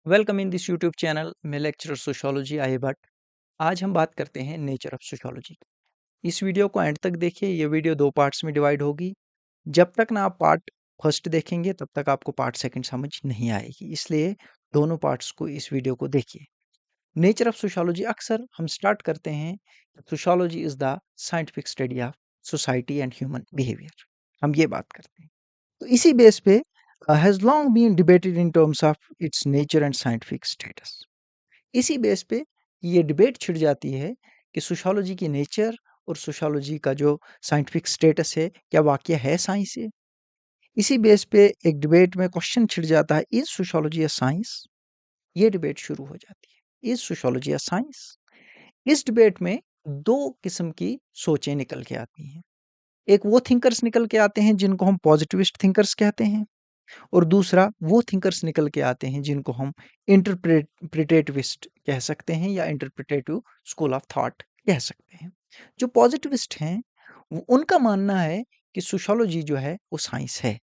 Welcome in this YouTube channel में lecturer sociology आए भट्ट। आज हम बात करते हैं नेचर ऑफ सोशियोलॉजी। इस वीडियो को एंड तक देखिए। ये वीडियो 2 पार्ट्स में डिवाइड होगी। जब तक ना आप पार्ट फर्स्ट देखेंगे तब तक आपको पार्ट सेकंड समझ नहीं आएगी, इसलिए दोनों पार्ट्स को इस वीडियो को देखिए। नेचर ऑफ सोशियोलॉजी अक्सर हम स्टार्ट करते हैं, sociology is the scientific study of society and human behaviour. हम ये बात करते हैं। तो इसी बेस पे has long been debated in terms of its nature and scientific status। इसी बेस पे ये डिबेट छिड़ जाती है कि सोशियोलॉजी की नेचर और सोशियोलॉजी का जो साइंटिफिक स्टेटस है, क्या वाकई है साइंस है? इसी बेस पे एक डिबेट में क्वेश्चन छिड़ जाता है, इज सोशियोलॉजी अ साइंस? ये डिबेट शुरू हो जाती है, इज सोशियोलॉजी अ साइंस? इस डिबेट में दो किस्म की सोचें निकल के आती हैं। एक वो थिंकर्स निकल के आते हैं जिनको हम पॉजिटिविस्ट थिंकर्स कहते हैं, और दूसरा वो थिंकर्स निकल के आते हैं जिनको हम इंटरप्रेटिविस्ट कह सकते हैं या इंटरप्रेटिव स्कूल ऑफ थॉट कह सकते हैं। जो पॉजिटिविस्ट हैं उनका मानना है कि सोशियोलॉजी जो है वो साइंस है।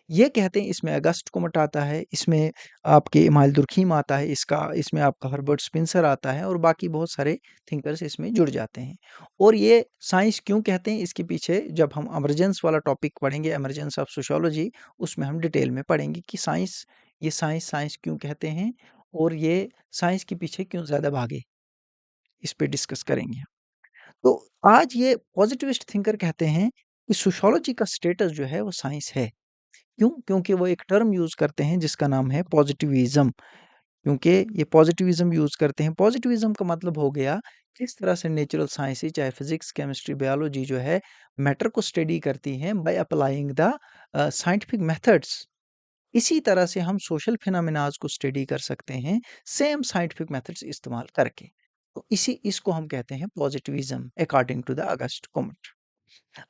ये कहते हैं इसमें अगस्ट कोमट आता है, इसमें आपके इमाइल दुर्खीम आता है, इसमें आपका हर्बर्ट स्पेंसर आता है और बाकी बहुत सारे थिंकर्स इसमें जुड़ जाते हैं। और ये साइंस क्यों कहते हैं, इसके पीछे जब हम एमर्जेंस वाला टॉपिक पढ़ेंगे, एमर्जेंस ऑफ सोशियोलॉजी, उसमें हम डिटेल में पढ़ेंगे कि साइंस क्यों कहते हैं और ये साइंस के पीछे क्यों ज़्यादा भागे, इस पे डिस्कस करेंगे। तो आज ये पॉजिटिविस्ट थिंकर कहते हैं कि सोशियोलॉजी का स्टेटस जो है वो साइंस है। क्यों? क्योंकि वो एक टर्म यूज़ करते हैं जिसका नाम है पॉजिटिविज़्म। क्योंकि ये पॉजिटिविज़्म यूज़ करते हैं। पॉजिटिविज़्म का मतलब हो गया, किस तरह से नेचुरल साइंसेज़ चाहे फिज़िक्स, केमिस्ट्री, बायोलॉजी जो है मैटर को स्टडी करती हैं by applying the scientific methods. इसी तरह से हम सोशल फिनोमेनास को स्टडी कर सकते हैं सेम साइंटिफिक मेथड्स इस्तेमाल करके। तो इसको हम कहते हैं positivism according to the Auguste Comte.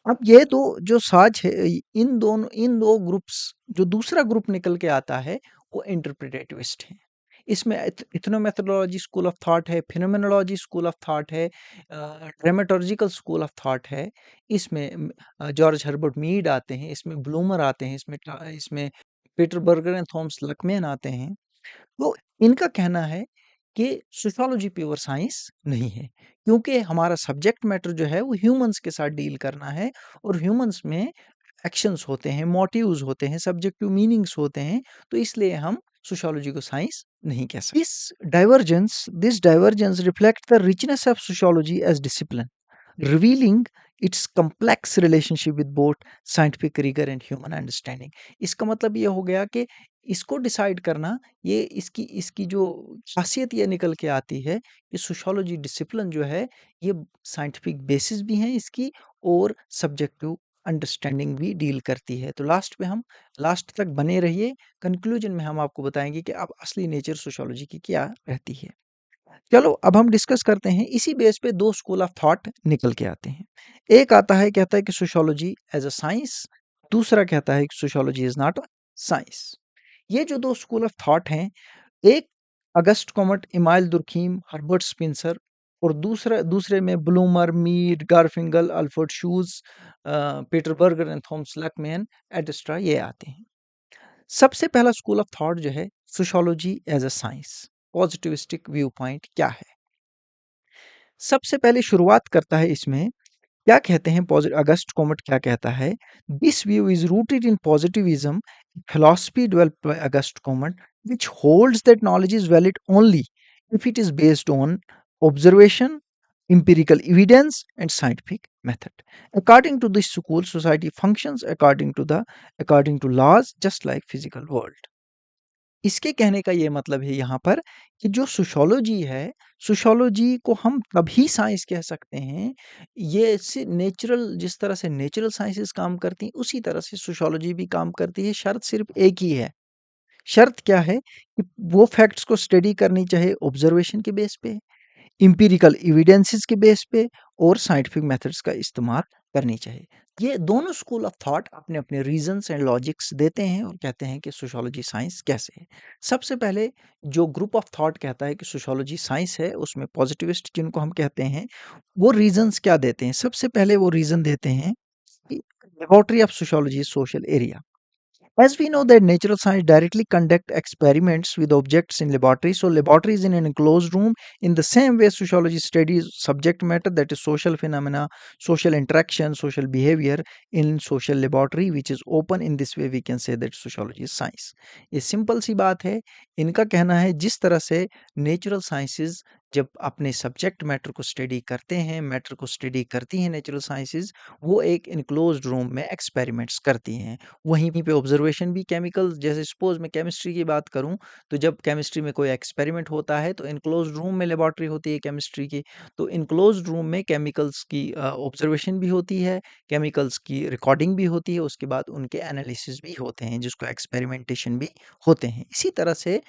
अब ये दो जो साज है, इन दो ग्रुप्स, जो दूसरा ग्रुप निकल के आता है वो इंटरप्रेटिविस्ट है। इसमें इथनोमेथोडोलॉजी स्कूल ऑफ थॉट है, फिनोमेनोलॉजी स्कूल ऑफ थॉट है, ड्रामेटोलॉजिकल स्कूल ऑफ थॉट है। इसमें जॉर्ज हर्बर्ट मीड आते हैं, इसमें ब्लूमर आते हैं, इसमें पीटर बर्गर एंड थॉमस लकमैन आते हैं। तो इनका कहना है कि सोशियोलॉजी प्योर साइंस नहीं है, क्योंकि हमारा सब्जेक्ट मैटर जो है वो ह्यूमंस के साथ डील करना है और ह्यूमंस में एक्शंस होते हैं, मोटिव्स होते हैं, सब्जेक्टिव मीनिंग्स होते हैं, तो इसलिए हम सोशियोलॉजी को साइंस नहीं कह सकते। This divergence reflect the richness of sociology as discipline, revealing its complex relationship with both scientific rigor and human understanding। इसका मतलब ये हो गया कि इसको डिसाइड करना, ये इसकी जो खासियत ये निकल के आती है कि सोशियोलॉजी डिसिप्लिन जो है ये साइंटिफिक बेसिस भी है इसकी और सब्जेक्टिव अंडरस्टैंडिंग भी डील करती है। तो लास्ट तक बने रहिए। कंक्लूजन में हम आपको बताएंगे कि अब असली नेचर सोशियोलॉजी की क्या रहती है। चलो अब हम डिस्कस करते हैं। इसी बेस पे दो स्कूल ऑफ थॉट निकल के आते हैं। एक आता है, कहता है कि सोशियोलॉजी एज अ साइंस, दूसरा कहता है कि sociology is not a science. ये जो दो स्कूल ऑफ थॉट हैं, एक Auguste Comte, Emile Durkheim, Herbert Spencer, और दूसरे में ब्लूमर, मीड, गारफिंगल, अल्फ्रेड शूज, Peter Berger and Thomas Luckmann etcetera, ये आते हैं। सबसे पहला स्कूल ऑफ थॉट जो है sociology as a science, positivistic view point क्या है। सबसे पहले शुरुआत करता है इसमें, क्या कहते हैं अगस्ट कॉमेट क्या कहता है, this view is rooted in positivism, philosophy developed by August Comte, which holds that knowledge is valid only if it is based on observation, empirical evidence, and scientific method. According to this school, society functions according to laws, just like physical world। इसके कहने का ये मतलब है यहाँ पर कि जो सोशियोलॉजी है, सोशियोलॉजी को हम तभी साइंस कह सकते हैं, ये नेचुरल, जिस तरह से नेचुरल साइंसेस काम करती हैं उसी तरह से सोशियोलॉजी भी काम करती है। शर्त सिर्फ एक ही है। शर्त क्या है कि वो फैक्ट्स को स्टडी करनी चाहिए ऑब्जर्वेशन के बेस पे, एम्पिरिकल एविडेंसेस के बेस पे, और साइंटिफिक मेथड्स का इस्तेमाल करनी चाहिए। ये दोनों स्कूल ऑफ थॉट अपने अपने रीजंस एंड लॉजिक्स देते हैं और कहते हैं कि सोशियोलॉजी साइंस कैसे है। सबसे पहले जो ग्रुप ऑफ थॉट कहता है कि सोशियोलॉजी साइंस है, उसमें पॉजिटिविस्ट जिनको हम कहते हैं, वो रीजंस क्या देते हैं। सबसे पहले वो रीजन देते हैं कि laboratory of sociology social area. As we know that natural science directly conduct experiments with objects in laboratory, so laboratory is in an enclosed room. In the same way, sociology studies subject matter, that is social phenomena, social interaction, social behavior in social laboratory, which is open. In this way we can say that sociology is science. ये simple सी बात है. इनका कहना है जिस तरह से natural sciences जब अपने सब्जेक्ट मैटर को स्टडी करते हैं, मैटर को स्टडी करती हैं नेचुरल साइंसेज, वो एक इनक्लोज्ड रूम में एक्सपेरिमेंट्स करती हैं. वहीं पे ऑब्जर्वेशन भी केमिकल, जैसे सपोज मैं केमिस्ट्री की बात करूं, तो जब केमिस्ट्री में कोई एक्सपेरिमेंट होता है तो इनक्लोज्ड रूम में लेबोरेटरी होती है केमिस्ट्री की, तो इनक्लोज्ड रूम में केमिकल्स की ऑब्जर्वेशन भी होती है, केमिकल्स की रिकॉर्डिंग भी होती है, उसके बाद उनके एनालिसिस भी होते हैं जिसको एक्सपेरिमेंटेशन भी होते हैं. इसी तरह से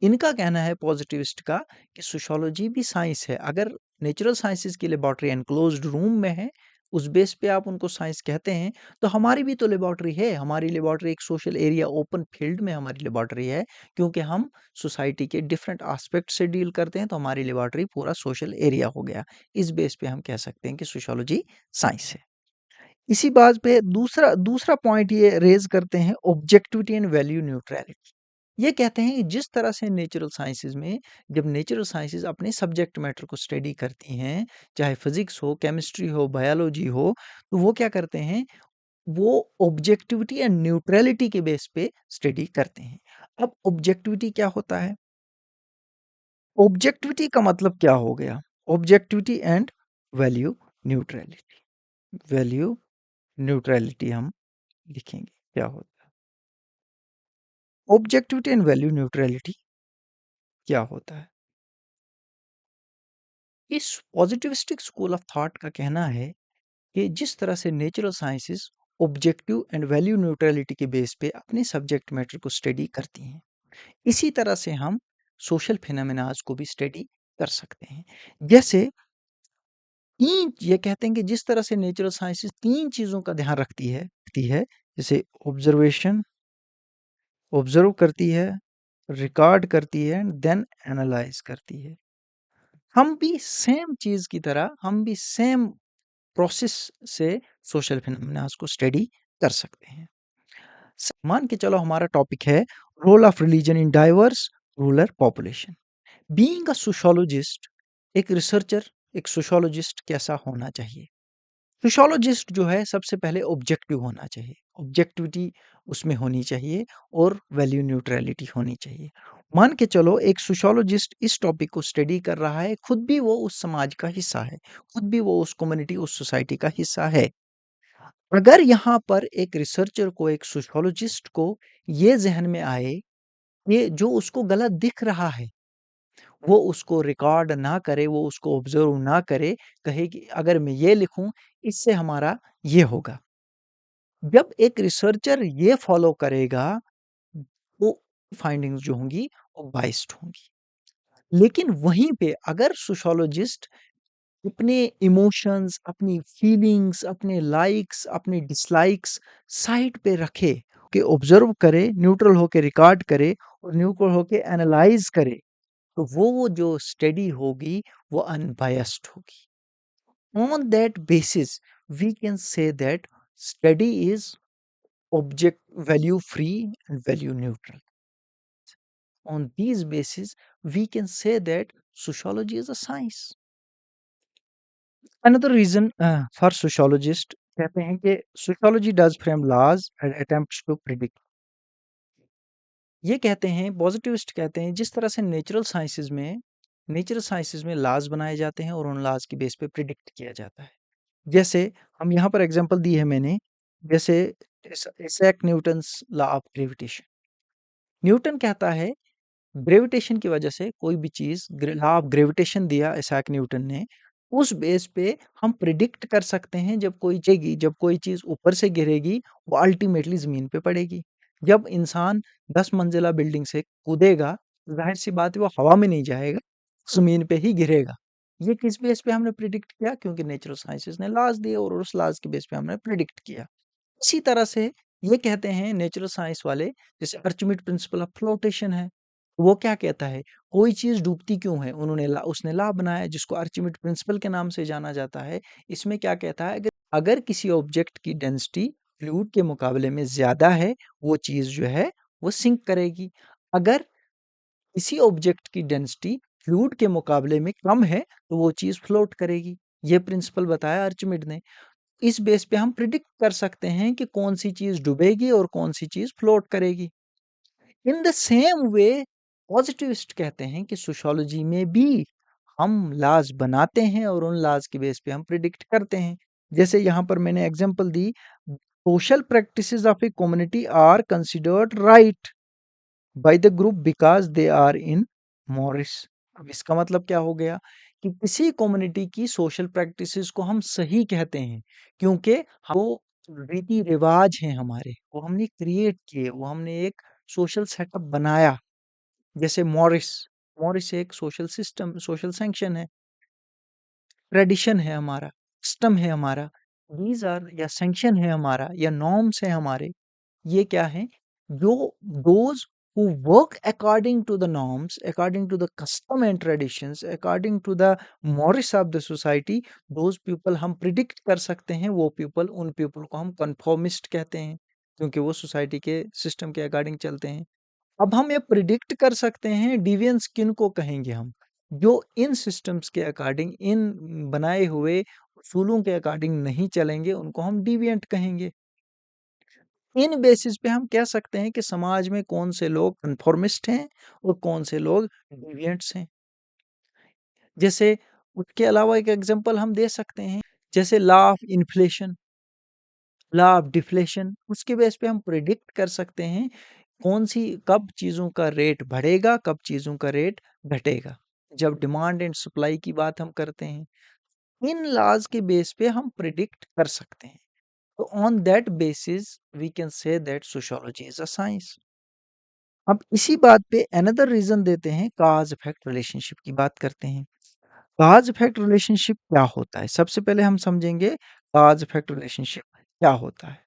इनका कहना है पॉजिटिविस्ट का कि सोशियोलॉजी भी साइंस है. अगर नेचुरल साइंसेस की लेबोरेटरी एनक्लोज्ड रूम में है, उस बेस पे आप उनको साइंस कहते हैं, तो हमारी भी तो लेबोरेटरी है. हमारी लेबोरेटरी एक सोशल एरिया ओपन फील्ड में हमारी लेबोरेटरी है, क्योंकि हम सोसाइटी के डिफरेंट एस्पेक्ट से डील करते हैं, तो हमारी लेबोरेटरी पूरा सोशल एरिया हो गया. इस बेस पे हम कह सकते हैं कि सोशियोलॉजी साइंस है. इसी बात पे दूसरा दूसरा पॉइंट ये रेज करते हैं, ऑब्जेक्टिविटी एंड वैल्यू न्यूट्रलिटी. ये कहते हैं कि जिस तरह से नेचुरल साइंसेज में, जब नेचुरल साइंसेज अपने सब्जेक्ट मैटर को स्टडी करती हैं, चाहे फिजिक्स हो, केमिस्ट्री हो, बायोलॉजी हो, तो वो क्या करते हैं, वो ऑब्जेक्टिविटी एंड न्यूट्रलिटी के बेस पे स्टडी करते हैं. अब ऑब्जेक्टिविटी क्या होता है? ऑब्जेक्टिविटी का मतलब क्या हो गया? Objectivity and value neutrality. Value neutrality हम लिखेंगे क्या होता है. ऑब्जेक्टिविटी एंड वैल्यू न्यूट्रलिटी क्या होता है? इस पॉजिटिविस्टिक स्कूल ऑफ थॉट का कहना है कि जिस तरह से natural sciences objective and value neutrality के बेस पे अपने सब्जेक्ट मैटर को स्टडी करती हैं, इसी तरह से हम सोशल फिनोमेनाज को भी स्टडी कर सकते हैं. जैसे तीन, ये कहते हैं कि जिस तरह से नेचुरल साइंसेस तीन चीजों का ध्यान रखती है, जैसे ऑब्जर्वेशन, ऑब्जर्व करती है, रिकॉर्ड करती है, देन एनालाइज करती है. हम भी सेम चीज की तरह, हम भी सेम प्रोसेस से सोशल फिनोमेनास को स्टडी कर सकते हैं. मान के चलो हमारा टॉपिक है role of religion in diverse rural population. Being a sociologist, एक रिसर्चर, एक सोशियोलॉजिस्ट कैसा होना चाहिए? सोशियोलॉजिस्ट जो है सबसे पहले ऑब्जेक्टिव होना चाहिए, ऑब्जेक्टिविटी उसमें होनी चाहिए, और वैल्यू न्यूट्रलिटी होनी चाहिए. मान के चलो एक सोशियोलॉजिस्ट इस टॉपिक को स्टडी कर रहा है, खुद भी वो उस समाज का हिस्सा है, खुद भी वो उस कम्युनिटी, उस सोसाइटी का हिस्सा है. अगर यहाँ पर एक रिसर्चर को, एक सोशियोलॉजिस्ट को ये ज़हन में आए, ये जो उसको गलत दिख रहा है, वो उसको रिकॉर्ड ना करे, वो उसको ऑब्ज़र्व ना करे, कहे कि अगर मैं ये लिखूँ, इससे हमारा ये होगा. जब एक रिसर्चर ये फ़ॉलो करेगा, वो फाइंडिंग्स जो होंगी, वो बायस्ड होंगी. लेकिन वहीं पे अगर सोशियोलॉजिस्ट अपने इमोशंस, अपनी फीलिंग्स, अपने लाइक्स, अपने डिसलाइक्स साइड पे रखे, कि ऑब्जर्व करे, न्यूट्रल होके रिकॉर्ड करे, और न्यूट्रल होके एनालाइज करे, तो वो जो स्टडी होगी वो अनबायस्ड होगी. On that basis we can say that study is object value free and value neutral. On these basis we can say that sociology is a science. Another reason for sociologist, कहते हैं कि sociology does frame laws and attempts to predict. ये कहते हैं, positivist कहते हैं, जिस तरह से नेचुरल साइंसेज में लॉज बनाए जाते हैं और उन लॉज की बेस पे प्रिडिक्ट किया जाता है. जैसे हम यहाँ पर एग्जांपल दी है मैंने, जैसे Isaac Newton's law of gravitation. Newton कहता है ग्रेविटेशन की वजह से कोई भी चीज, लॉ ऑफ ग्रेविटेशन दिया इसैक न्यूटन ने, उस बेस पे हम प्रिडिक्ट कर सकते हैं जब कोई चीज ऊपर से गिरेगी, वो अल्टीमेटली जमीन पे पड़ेगी. जब इंसान 10 मंजिला बिल्डिंग से कूदेगा, तो जाहिर सी बात है वो हवा में नहीं जाएगा, जमीन पे ही गिरेगा. ये किस बेस पे हमने प्रिडिक्ट किया? क्योंकि नेचुरल साइंसेस ने लॉज दिए और उस लॉज के बेस पे हमने प्रिडिक्ट किया. इसी तरह से ये कहते हैं नेचुरल साइंस वाले, जैसे अर्चिमिड प्रिंसिपल ऑफ फ्लोटेशन है, वो क्या कहता है, कोई चीज डूबती क्यों है, उसने लॉ बनाया जिसको अर्चिमिड प्रिंसिपल के नाम से जाना जाता है. इसमें क्या कहता है, अगर अगर किसी ऑब्जेक्ट की डेंसिटी फ्लूइड के मुकाबले में ज़्यादा है, वो चीज़ जो है वो सिंक करेगी। अगर किसी ऑब्जेक्ट की डेंसिटी फ्लूइड के मुकाबले में कम है, तो वो चीज़ फ्लोट करेगी। ये प्रिंसिपल बताया आर्चिमिड ने। इस बेस पे हम प्रिडिक्ट कर सकते हैं कि कौन-सी चीज़ डूबेगी और कौन-सी चीज़ फ्लोट करेगी। इन द सेम वे पॉजिटिविस्ट कहते हैं कि सोशियोलॉजी में भी हम लॉज बनाते हैं और उन लॉज के बेस पे हम प्रिडिक्ट करते हैं। जैसे यहाँ पर मैंने एग्जांपल दी, social practices of a community are considered right by the group because they are in mores. अब इसका मतलब क्या हो गया कि किसी कम्युनिटी की सोशल प्रैक्टिसेस को हम सही कहते हैं क्योंकि वो रीति रिवाज हैं हमारे, वो हमने क्रिएट किए, वो हमने एक सोशल सेटअप बनाया। जैसे मॉरिस, मॉरिस एक सोशल सिस्टम, सोशल सैंक्शन है, ट्रेडिशन है हमारा, सिस्टम है हमारा, दीज आर या सैंक्शन है हमारा या नॉर्म्स है हमारे। ये क्या है? जो those who work according to the norms, according to the custom and traditions, according to the mores of the society, those people हम प्रिडिक्ट कर सकते हैं, वो पीपल, उन पीपल को हम कन्फॉर्मिस्ट कहते हैं क्योंकि वो सोसाइटी के सिस्टम के अकॉर्डिंग चलते हैं। अब हम ये प्रिडिक्ट कर सकते हैं डिविएंस किनको कहेंगे हम? जो इन सिस्टम्स के अकॉर्डिंग, इन बनाए हुए उसूलों के अकॉर्डिंग नहीं चलेंगे, उनको हम डिविएंट कहेंगे। इन बेसिस पे हम कह सकते हैं कि समाज में कौन से लोग कन्फॉर्मिस्ट हैं और कौन से लोग डिविएंट्स हैं। जैसे उसके अलावा एक एग्जांपल हम दे सकते हैं, जैसे law of inflation, law of deflation, उसके बेस पे हम प्रिडिक्ट कर सकते हैं कौन सी, कब चीज़ों का रेट बढ़ेगा, कब चीज़ों का रेट घटेगा। जब डिमांड एंड सप्लाई की बात हम करते हैं, इन लॉज के बेस पे हम प्रिडिक्ट कर सकते हैं। तो on that basis we can say that sociology is a science. अब इसी बात पे अनदर रीजन देते हैं, कॉज इफेक्ट रिलेशनशिप की बात करते हैं। कॉज इफेक्ट रिलेशनशिप क्या होता है? सबसे पहले हम समझेंगे कॉज इफेक्ट रिलेशनशिप क्या होता है।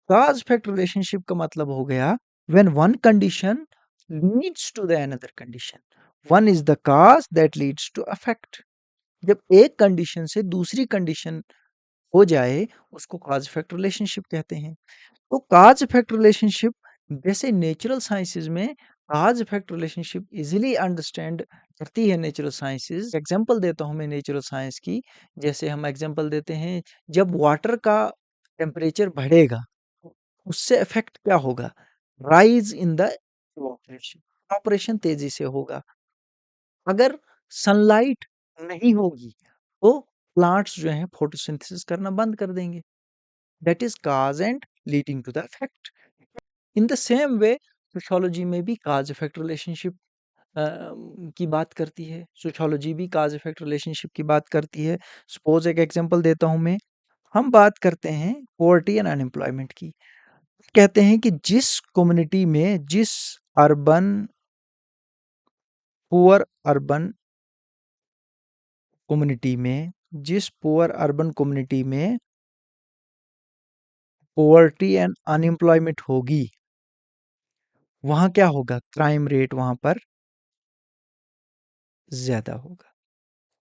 कॉज इफेक्ट रिलेशनशिप का मतलब हो गया when one condition leads to the another condition, one is the cause that leads to affect. जब एक कंडीशन से दूसरी कंडीशन हो जाए, उसको कॉज इफेक्ट रिलेशनशिप कहते हैं। तो कॉज इफेक्ट रिलेशनशिप, जैसे नेचुरल साइंसेज में cause effect relationship easily understand करती है नेचुरल साइंसेज। एग्जांपल देता हूँ मैं नेचुरल साइंस की। जैसे हम एग्जांपल देते हैं, जब वाटर का टेम्परेचर बढ़ेगा, उससे इफेक्ट क्या होगा? Rise in the evaporation, evaporation तेजी से होगा। अगर सनलाइट नहीं होगी, तो प्लांट्स जो हैं फोटोसिंथेसिस करना बंद कर देंगे। That is cause and leading to the effect. In the same way sociology में भी कॉज इफेक्ट रिलेशनशिप की बात करती है। सोशियोलॉजी भी कॉज इफेक्ट रिलेशनशिप की बात करती है। सपोज एक एग्जांपल देता हूँ मैं। हम बात करते हैं पॉवर्टी एंड अनएम्प्लॉयमेंट की। कहते हैं कि जिस कम्युनिटी में, जिस अर्बन, पुअर अर्बन कम्युनिटी में, जिस पुअर अर्बन कम्युनिटी में पॉवर्टी एंड अनएम्प्लॉयमेंट होगी, वहाँ क्या होगा? क्राइम रेट वहाँ पर ज़्यादा होगा।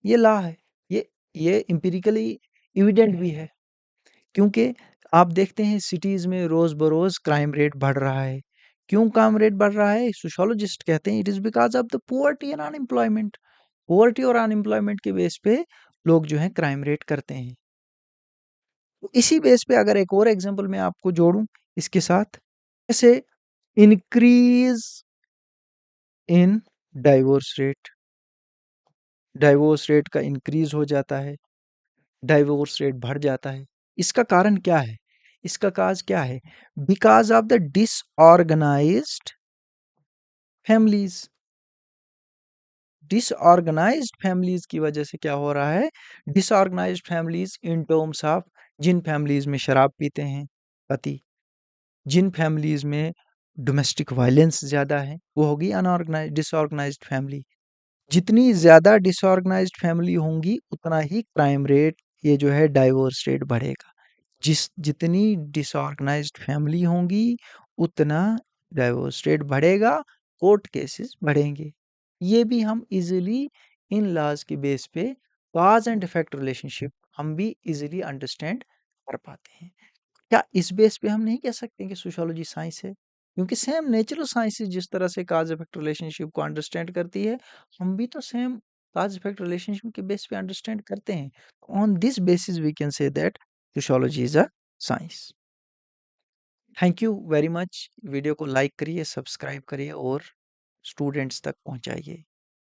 ये लॉ है। ये एम्पिरिकली एविडेंट भी है, क्योंकि आप देखते हैं सिटीज़ में रोज़-बरोज़ क्राइम रेट बढ़ रहा है। क्यों क्राइम रेट बढ़ रहा है? सोशियोलॉजिस्ट कहते हैं it is because of the poverty and unemployment. Poverty और अनएम्प्लॉयमेंट के बेस पे लोग जो हैं क्राइम रेट करते हैं। तो इसी बेस पे अगर एक और एग्जांपल मैं आपको जोड़ूँ इसके साथ, जैसे increase in divorce rate, divorce rate का इंक्रीज़ हो जाता है, डाइवोर्स रेट बढ़ जाता है। इसका कारण क्या है? इसका काज़ क्या है? Because of the disorganised families. Disorganised families की वजह से क्या हो रहा है? Disorganised families in terms of, जिन फैमिलीज़ में शराब पीते हैं पति, जिन फैमिलीज़ में डोमेस्टिक वायलेंस ज़्यादा है, वो होगी अनऑर्गनाइज्ड डिसऑर्गनाइज्ड फैमिली। जितनी ज़्यादा डिसऑर्गनाइज्ड फैमिली होंगी, उतना ही क्राइम रेट, ये जो है डाइवोर्स रेट बढ़ेगा। जितनी डिसऑर्गनाइज्ड फैमिली होंगी, उतना डाइवोर्स रेट बढ़ेगा, कोर्ट केसेस बढ़ेंगे। ये भी हम इजीली इन लॉज के बेस पे कॉज एंड इफेक्ट रिलेशनशिप हम भी इजीली अंडरस्टैंड कर पाते हैं। क्या इस बेस पे हम नहीं कह सकते कि सोशियोलॉजी साइंस है? क्योंकि सेम नेचुरल साइंसेस जिस तरह से कॉज़ इफेक्ट रिलेशनशिप को अंडरस्टैंड करती है, हम भी तो सेम कॉज़ इफेक्ट रिलेशनशिप के बेस पे अंडरस्टैंड करते हैं। On this basis we can say that sociology is a science. Thank you very much. Video को लाइक करिए, सब्सक्राइब करिए और स्टूडेंट्स तक पहुँचाइए।